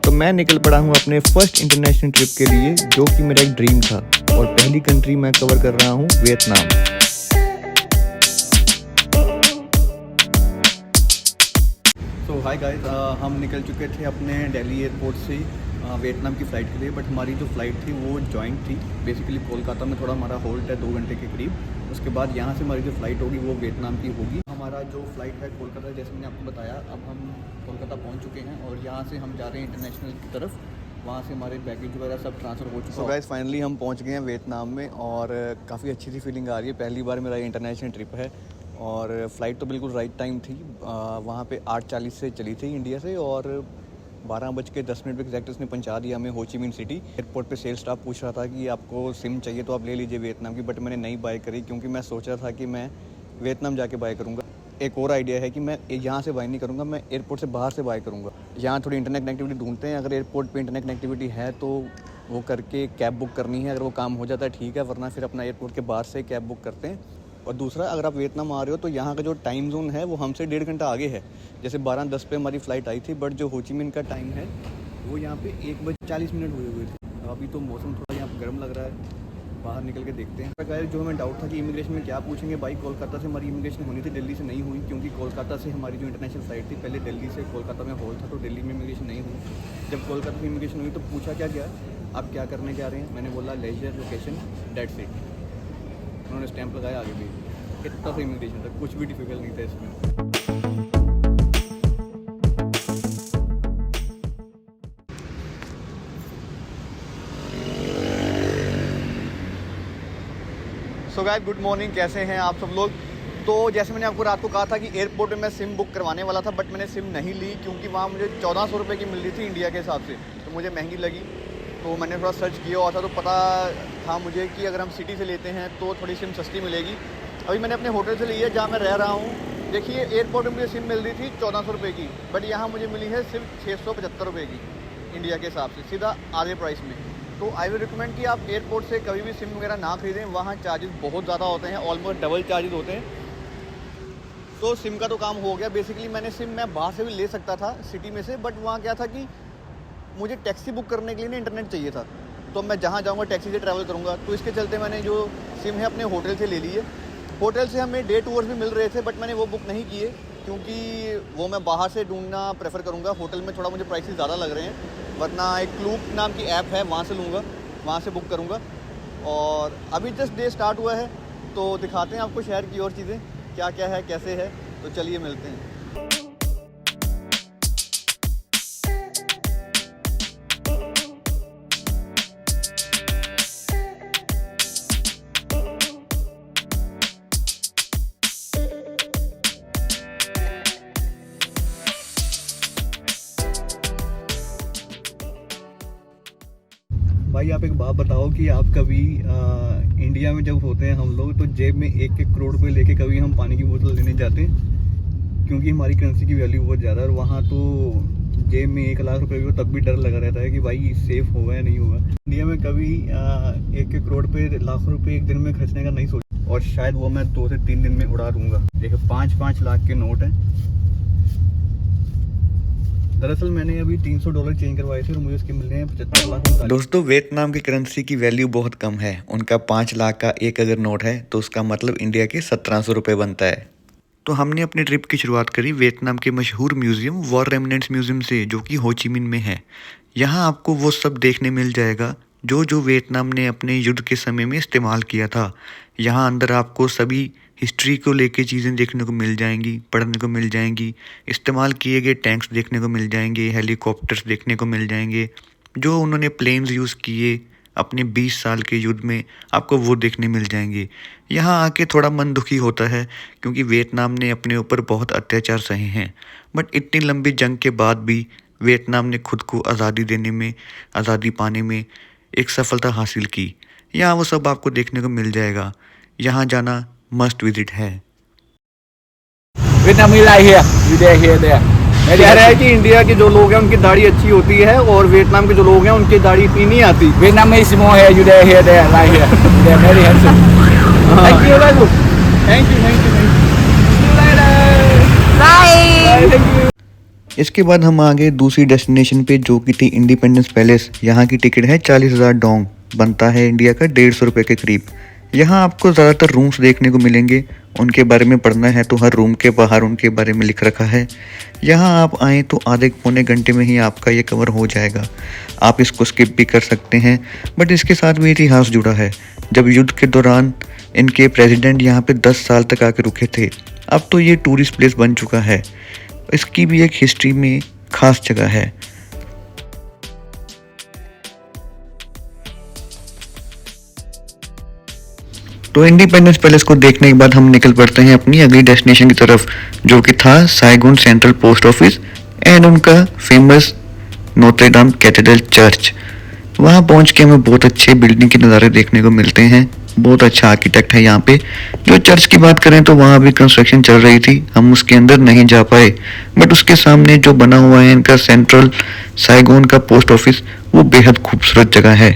तो मैं निकल पड़ा हूँ अपने फर्स्ट इंटरनेशनल ट्रिप के लिए, जो कि मेरा एक ड्रीम था। और पहली कंट्री मैं कवर कर रहा हूँ वियतनाम। तो हाय गाइस, हम निकल चुके थे अपने दिल्ली एयरपोर्ट से वियतनाम की फ़्लाइट के लिए। बट हमारी जो फ़्लाइट थी वो जॉइंट थी। बेसिकली कोलकाता में थोड़ा हमारा होल्ड है 2 घंटे के करीब। उसके बाद यहाँ से हमारी जो फ़्लाइट होगी वो वियतनाम की होगी। हमारा जो फ़्लाइट है कोलकाता, जैसे मैंने आपको बताया, अब हम कोलकाता पहुँच चुके हैं और यहाँ से हम जा रहे हैं इंटरनेशनल की तरफ। वहाँ से हमारे बैगेज वगैरह सब ट्रांसफ़र हो चुका है। गाइस फाइनली हम पहुँच गए हैं वियतनाम में और काफ़ी अच्छी सी फीलिंग आ रही है। पहली बार मेरा इंटरनेशनल ट्रिप है और फ़्लाइट तो बिल्कुल राइट टाइम थी। वहाँ पे 8:40 से चली थी इंडिया से और 12:10 पे एग्जैक्ट उसने पहुँचा दिया हमें हो ची मिन सिटी। एयरपोर्ट पे सेल्स स्टाफ पूछ रहा था कि आपको सिम चाहिए तो आप ले लीजिए वियतनाम की, बट मैंने नहीं बाय करी क्योंकि मैं सोच रहा था कि मैं वियतनाम जाके बाय करूँगा। एक और आइडिया है कि मैं यहाँ से बाय नहीं करूँगा, मैं एयरपोर्ट से बाहर से बाय करूँगा। यहाँ थोड़ी इंटरनेट कनेक्टिविटी ढूंढते हैं, अगर एयरपोर्ट पे इंटरनेट कनेक्टिविटी है तो वो करके कैब बुक करनी है। अगर वो काम हो जाता है ठीक है, वरना फिर अपना एयरपोर्ट के बाहर से कैब बुक करते हैं। और दूसरा, अगर आप वियतनाम आ रहे हो तो यहाँ का जो टाइम जोन है वो हमसे 1.5 घंटा आगे है। जैसे 12:10 पे हमारी फ़्लाइट आई थी, बट जो हो ची मिन का टाइम है वो यहाँ पे 1:40 हुए थे। अभी तो मौसम थोड़ा यहाँ पर गर्म लग रहा है, बाहर निकल के देखते हैं। अगर जो हमें डाउट था कि इमिग्रेशन में क्या पूछेंगे, भाई कोलकाता से हमारी इमिग्रेशन होनी थी, दिल्ली से नहीं हुई। क्योंकि कोलकाता से हमारी जो इंटरनेशनल फ़्लाइट थी, पहले दिल्ली से कोलकाता में होल था तो दिल्ली में इमिग्रेशन नहीं हुई। जब कोलकाता में इमिग्रेशन हुई तो पूछा क्या गया, आप क्या करने जा रहे हैं। मैंने बोला लेजर लोकेशन डेट्स इट। उन्होंने स्टैंप लगाया, आगे भी इतना सा इमिग्रेशन था, कुछ भी डिफिकल्ट नहीं था इसमें। सो गाइस गुड मॉर्निंग, कैसे हैं आप सब लोग। तो जैसे मैंने आपको रात को कहा था कि एयरपोर्ट में मैं सिम बुक करवाने वाला था, बट मैंने सिम नहीं ली क्योंकि वहाँ मुझे 1400 रुपये की मिल रही थी इंडिया के हिसाब से, तो मुझे महंगी लगी। तो मैंने थोड़ा सर्च किया हुआ था तो पता था मुझे कि अगर हम सिटी से लेते हैं तो थोड़ी सिम सस्ती मिलेगी। अभी मैंने अपने होटल से ली है जहाँ मैं रह रहा हूँ। देखिए एयरपोर्ट में मुझे सिम मिल रही थी 1400 रुपये की, बट यहाँ मुझे मिली है सिर्फ 675 रुपये की इंडिया के हिसाब से, सीधा आधे प्राइस में। तो आई विल रिकमेंड कि आप एयरपोर्ट से कभी भी सिम वगैरह ना खरीदें, वहाँ चार्जेस बहुत ज़्यादा होते हैं, ऑलमोस्ट डबल चार्जेस होते हैं। तो सिम का तो काम हो गया। बेसिकली मैंने सिम मैं बाहर से भी ले सकता था सिटी में से, बट वहाँ क्या था कि मुझे टैक्सी बुक करने के लिए ना इंटरनेट चाहिए था। तो मैं जहाँ जाऊँगा टैक्सी से ट्रैवल करूँगा, तो इसके चलते मैंने जो सिम है अपने होटल से ले ली है। होटल से हमें डे टूर्स भी मिल रहे थे, बट मैंने वो बुक नहीं किए क्योंकि वो मैं बाहर से ढूंढना प्रेफर करूँगा। होटल में थोड़ा मुझे प्राइसेस ज़्यादा लग रहे हैं, वरना एक क्लूब नाम की ऐप है, वहाँ से लूँगा, वहाँ से बुक करूँगा। और अभी जस्ट डे स्टार्ट हुआ है तो दिखाते हैं आपको शहर की और चीज़ें क्या क्या है, कैसे है। तो चलिए मिलते हैं। भाई आप एक बात बताओ कि आप कभी इंडिया में जब होते हैं हम लोग तो जेब में 1-1 करोड़ रुपये लेके कभी हम पानी की बोतल लेने जाते हैं, क्योंकि हमारी करेंसी की वैल्यू बहुत ज़्यादा है। और वहाँ तो जेब में 1 लाख रुपये भी हो तब भी डर लगा रहता है कि भाई सेफ होगा या नहीं होगा। इंडिया में कभी 1-1 करोड़ पे लाखों रुपये एक दिन में खर्चने का नहीं सोचा, और शायद वो मैं 2 से 3 दिन में उड़ा दूँगा। देखो 5-5 लाख के नोट हैं। दरअसल मैंने अभी $300 चेंज करवाए थे और मुझे उसके मिलने हैं 75 लाख। दोस्तों वियतनाम की करेंसी की वैल्यू बहुत कम है। उनका 5 लाख का एक अगर नोट है तो उसका मतलब इंडिया के 1700 रुपये बनता है। तो हमने अपनी ट्रिप की शुरुआत करी वियतनाम के मशहूर म्यूजियम वॉर रेमिनेंट्स म्यूजियम से, जो कि हो ची मिन में है। यहाँ आपको वो सब देखने मिल जाएगा जो वियतनाम ने अपने युद्ध के समय में इस्तेमाल किया था। यहाँ अंदर आपको सभी हिस्ट्री को लेके चीज़ें देखने को मिल जाएंगी, पढ़ने को मिल जाएंगी। इस्तेमाल किए गए टैंक्स देखने को मिल जाएंगे, हेलीकॉप्टर्स देखने को मिल जाएंगे, जो उन्होंने प्लेन्स यूज़ किए अपने 20 साल के युद्ध में, आपको वो देखने मिल जाएंगे। यहाँ आके थोड़ा मन दुखी होता है क्योंकि वियतनाम ने अपने ऊपर बहुत अत्याचार सहे हैं, बट इतनी लंबी जंग के बाद भी वियतनाम ने खुद को आज़ादी देने में, आज़ादी पाने में एक सफलता हासिल की। यहाँ वो सब आपको देखने को मिल जाएगा। यहाँ जाना मस्ट विजिट है। Vietnamese lie here, you there. कह रहा है कि इंडिया के जो लोग हैं उनकी दाढ़ी अच्छी होती है और वियतनाम के जो लोग हैं उनकी दाढ़ी इतनी नहीं आती। Vietnamese more here, you there, lie here. They are very handsome. Thank you very much. Thank you. See you later. Bye. Thank you. इसके बाद हम आ गए दूसरी डेस्टिनेशन पे, जो कि थी इंडिपेंडेंस पैलेस। यहाँ की टिकट है 40,000 डोंग, बनता है इंडिया का 150 रुपये के करीब। यहाँ आपको ज़्यादातर रूम्स देखने को मिलेंगे, उनके बारे में पढ़ना है तो हर रूम के बाहर उनके बारे में लिख रखा है। यहाँ आप आएँ तो आधे पौने घंटे में ही आपका ये कवर हो जाएगा। आप इसको स्किप भी कर सकते हैं, बट इसके साथ भी इतिहास जुड़ा है। जब युद्ध के दौरान इनके प्रेसिडेंट यहाँ पे 10 साल तक आके रुके थे। अब तो ये टूरिस्ट प्लेस बन चुका है। इसकी भी एक हिस्ट्री में खास जगह है। तो इंडिपेंडेंस पैलेस को देखने के बाद हम निकल पड़ते हैं अपनी अगली डेस्टिनेशन की तरफ, जो कि था Saigon central post office and उनका फेमस नोत्रे डाम कैथेड्रल चर्च। वहाँ पहुँच के हमें बहुत अच्छे बिल्डिंग के नज़ारे देखने को मिलते हैं। बहुत अच्छा आर्किटेक्ट है यहाँ पे। जो चर्च की बात करें तो वहाँ भी कंस्ट्रक्शन चल रही थी, हम उसके अंदर नहीं जा पाए, बट उसके सामने जो बना हुआ है इनका सेंट्रल साइगोन का पोस्ट ऑफिस, वो बेहद खूबसूरत जगह है।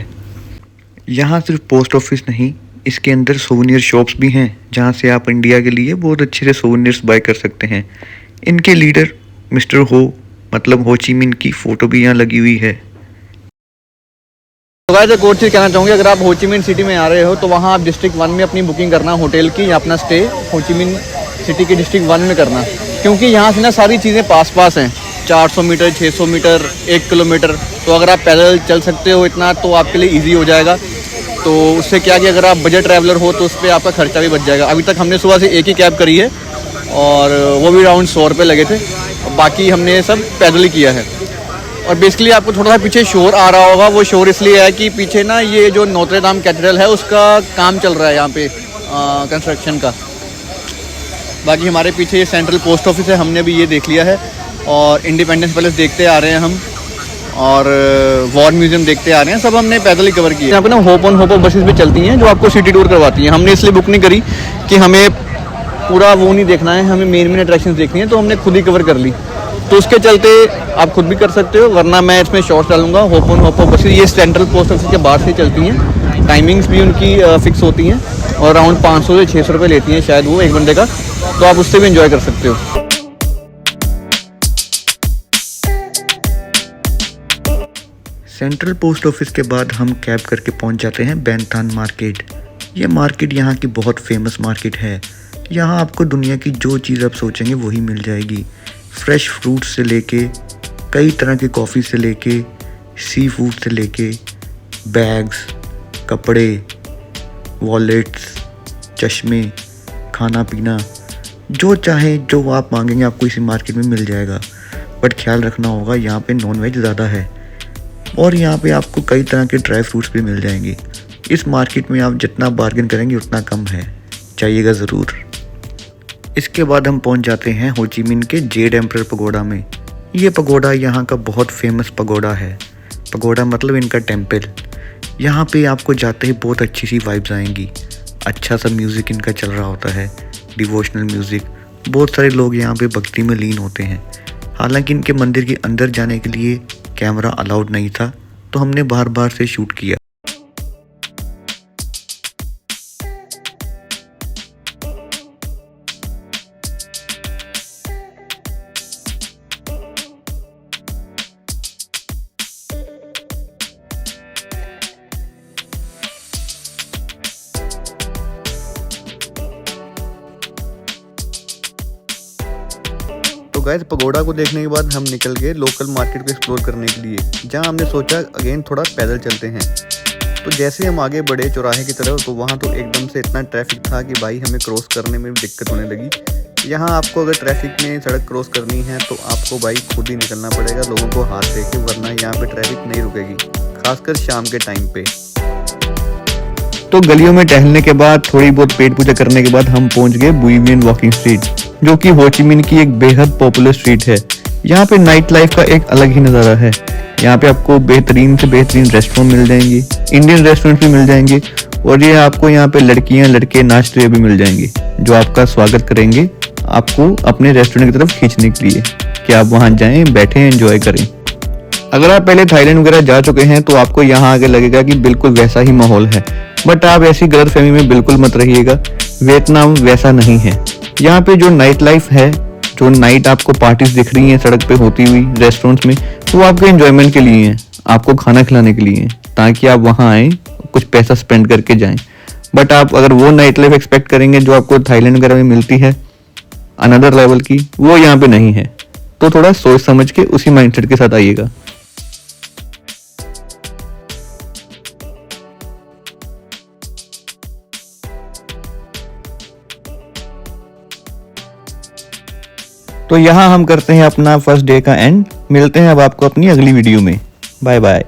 यहाँ सिर्फ पोस्ट ऑफिस नहीं, इसके अंदर सोवेनियर शॉप्स भी हैं, जहाँ से आप इंडिया के लिए बहुत अच्छे से सोवेनियर्स बाय कर सकते हैं। इनके लीडर मिस्टर हो, मतलब हो ची मिन की फ़ोटो भी यहाँ लगी हुई है। तो गाइस एक और चीज़ कहना चाहूँगी, अगर आप हो ची मिन सिटी में आ रहे हो तो वहाँ आप डिस्ट्रिक्ट 1 में अपनी बुकिंग करना होटल की, या अपना स्टे हो ची मिन सिटी के डिस्ट्रिक्ट 1 में करना, क्योंकि यहाँ से ना सारी चीज़ें पास हैं। 400 मीटर, 600 मीटर, 1 किलोमीटर। तो अगर आप पैदल चल सकते हो इतना तो आपके लिए ईजी हो जाएगा। तो उससे क्या कि अगर आप बजट ट्रैवलर हो तो उस पर आपका खर्चा भी बच जाएगा। अभी तक हमने सुबह से एक ही कैब करी है और वो भी अराउंड 100 रुपये लगे थे, बाकी हमने सब पैदल ही किया है। और बेसिकली आपको थोड़ा सा पीछे शोर आ रहा होगा, वो शोर इसलिए है कि पीछे ना ये जो नोत्रे डाम कैथेड्रल है उसका काम चल रहा है यहाँ पे कंस्ट्रक्शन का। बाकी हमारे पीछे ये सेंट्रल पोस्ट ऑफिस है, हमने भी ये देख लिया है। और इंडिपेंडेंस पैलेस देखते आ रहे हैं हम, और वॉर म्यूजियम देखते आ रहे हैं, सब हमने पैदल ही कवर किया। यहाँ पे ना होप ऑन बसेस भी चलती हैं जो आपको सिटी टूर करवाती हैं। हमने इसलिए बुक नहीं करी कि हमें पूरा वो नहीं देखना है, हमें मेन अट्रैक्शंस देखनी है, तो हमने खुद ही कवर कर ली। तो उसके चलते आप खुद भी कर सकते हो, वरना मैं इसमें शॉर्ट्स डालूंगा। होप ऑन बसेस ये सेंट्रल पोस्ट ऑफिस के बाहर से चलती हैं, टाइमिंग्स भी उनकी फिक्स होती हैं और अराउंड 500 से 600 रुपये लेती हैं शायद वो एक बंदे का, तो आप उससे भी इंजॉय कर सकते हो। सेंट्रल पोस्ट ऑफिस के बाद हम कैब करके पहुंच जाते हैं बैंथान मार्केट। ये मार्केट यहाँ की बहुत फेमस मार्केट है। यहाँ आपको दुनिया की जो चीज़ आप सोचेंगे वही मिल जाएगी। फ्रेश फ्रूट से लेके, कई तरह की कॉफ़ी से लेके, सी फूड से लेके, बैग्स, कपड़े, वॉलेट्स, चश्मे, खाना पीना, जो चाहे जो आप मांगेंगे आपको इसी मार्केट में मिल जाएगा। बट ख्याल रखना होगा, यहाँ पे नॉनवेज ज़्यादा है और यहाँ पे आपको कई तरह के ड्राई फ्रूट्स भी मिल जाएंगे। इस मार्केट में आप जितना बार्गेन करेंगे उतना कम है, चाहिएगा ज़रूर। इसके बाद हम पहुँच जाते हैं हो ची मिन के जेड एम्परर पगोडा में। ये पगोडा यहाँ का बहुत फेमस पगोडा है। पगोडा मतलब इनका टेम्पल। यहाँ पे आपको जाते ही बहुत अच्छी सी वाइब्स आएंगी। अच्छा सा म्यूज़िक इनका चल रहा होता है, डिवोशनल म्यूज़िक। बहुत सारे लोग यहाँ पे भक्ति में लीन होते हैं। हालांकि इनके मंदिर के अंदर जाने के लिए कैमरा अलाउड नहीं था, तो हमने बाहर से शूट किया। तो गाइस पगोड़ा को देखने के बाद हम निकल गए लोकल मार्केट को एक्सप्लोर करने के लिए, जहां हमने सोचा अगेन थोड़ा पैदल चलते हैं। तो जैसे हम आगे बढ़े चौराहे की तरफ, तो वहां तो एकदम से इतना ट्रैफिक था कि भाई हमें क्रॉस करने में भी दिक्कत होने लगी। यहाँ आपको अगर ट्रैफिक में सड़क क्रॉस करनी है तो आपको भाई खुद ही निकलना पड़ेगा लोगों को हाथ दे के, वरना यहाँ पे ट्रैफिक नहीं रुकेगी, खासकर शाम के टाइम पे। तो गलियों में टहलने के बाद, थोड़ी बहुत पेट पूजा करने के बाद हम पहुंच गए बुई विन वॉकिंग स्ट्रीट, जो कि हो ची मिन की एक बेहद पॉपुलर स्ट्रीट है। यहाँ पे नाइट लाइफ का एक अलग ही नज़ारा है। यहाँ पे आपको बेहतरीन से बेहतरीन रेस्टोरेंट मिल जाएंगे, इंडियन रेस्टोरेंट भी मिल जाएंगे, और ये आपको यहाँ पे लड़कियाँ लड़के नाचते भी मिल जाएंगे, जो आपका स्वागत करेंगे आपको अपने रेस्टोरेंट की तरफ खींचने के लिए कि आप वहाँ जाएँ, बैठें, एंजॉय करें। अगर आप पहले थाईलैंड वगैरह जा चुके हैं तो आपको यहाँ आके लगेगा कि बिल्कुल वैसा ही माहौल है, बट आप ऐसी गलतफहमी में बिल्कुल मत रहिएगा। वियतनाम वैसा नहीं है। यहाँ पे जो नाइट लाइफ है जो नाइट आपको पार्टीज दिख रही हैं सड़क पे होती हुई रेस्टोरेंट्स में, वो आपके एंजॉयमेंट के लिए हैं, आपको खाना खिलाने के लिए हैं, ताकि आप वहाँ आएँ, कुछ पैसा स्पेंड करके जाएं। बट आप अगर वो नाइट लाइफ एक्सपेक्ट करेंगे जो आपको थाईलैंड वगैरह में मिलती है अनदर लेवल की, वो यहाँ पे नहीं है। तो थोड़ा सोच समझ के उसी माइंडसेट के साथ आइएगा। तो यहाँ हम करते हैं अपना फर्स्ट डे का एंड। मिलते हैं अब आपको अपनी अगली वीडियो में। Bye bye.